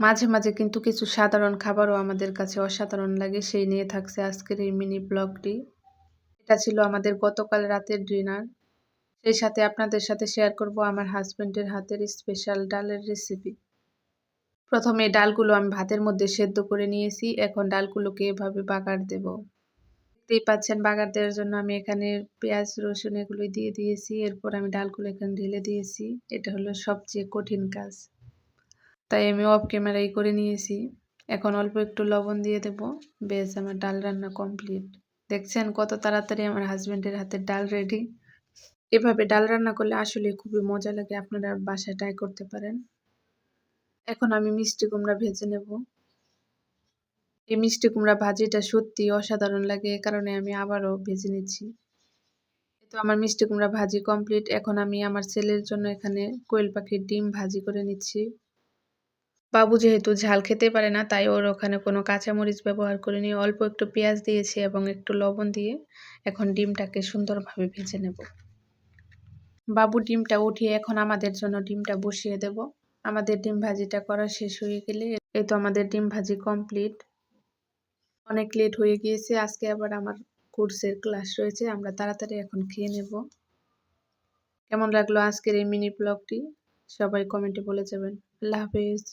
মাঝে, মাঝে কিন্তু কিছু সাধারণ খাবারও আমাদের কাছে অসাধারণ লাগে। সেই নিয়ে থাকছে আজকের এই মিনি ব্লগটি। এটা ছিল আমাদের গতকাল রাতের ডিনার। সেই সাথে আপনাদের সাথে শেয়ার করব আমার হাসব্যান্ডের হাতের স্পেশাল ডালের রেসিপি। প্রথমে ডালগুলো আমি ভাতের মধ্যে সেদ্ধ করে নিয়েছি। এখন ডালগুলোকে এভাবে বাগার দেব। দেখতেই পাচ্ছেন বাগার দেওয়ার জন্য আমি এখানে পেঁয়াজ, রসুন এগুলো দিয়ে দিয়েছি। এরপর আমি ডালগুলো এখানে ঢেলে দিয়েছি। এটা হলো সবচেয়ে কঠিন কাজ। তাই আমি অফ ক্যামেরাই করে নিয়েছি। এখন অল্প একটু লবণ দিয়ে দেব। ব্যাস আমার ডাল রান্না কমপ্লিট। দেখছেন কত তাড়াতাড়ি আমার হাসব্যান্ডের হাতের ডাল রেডি। এভাবে ডাল রান্না করলে আসলে খুবই মজা লাগে। আপনারা বাসায় ট্রাই করতে পারেন। এখন আমি মিষ্টি কুমড়া ভেজে নেব। এই মিষ্টি কুমড়া ভাজিটা সত্যিই অসাধারণ লাগে। এ কারণে আমি আবারও ভেজে নিচ্ছি। তো আমার মিষ্টি কুমড়া ভাজি কমপ্লিট। এখন আমি আমার ছেলের জন্য এখানে কোয়েল পাখির ডিম ভাজি করে নিচ্ছি। বাবু যেহেতু ঝাল খেতে পারে না, তাই ওর ওখানে কোনো কাঁচামরিচ ব্যবহার করিনি। অল্প একটু পেঁয়াজ দিয়েছি এবং একটু লবণ দিয়ে এখন ডিমটাকে সুন্দরভাবে ভেজে নেব। বাবু ডিমটা উঠিয়ে এখন আমাদের জন্য ডিমটা বসিয়ে দেব। আমাদের ডিম ভাজিটা করা শেষ হয়ে গেলে এই তো আমাদের ডিম ভাজি কমপ্লিট। অনেক লেট হয়ে গিয়েছে। আজকে আবার আমার কোর্সের ক্লাস রয়েছে। আমরা তাড়াতাড়ি এখন খেয়ে নেব। কেমন লাগলো আজকের এই মিনি ব্লগটি? সবাই কমেন্টে বলে যাবেন। আল্লাহ হাফেজ।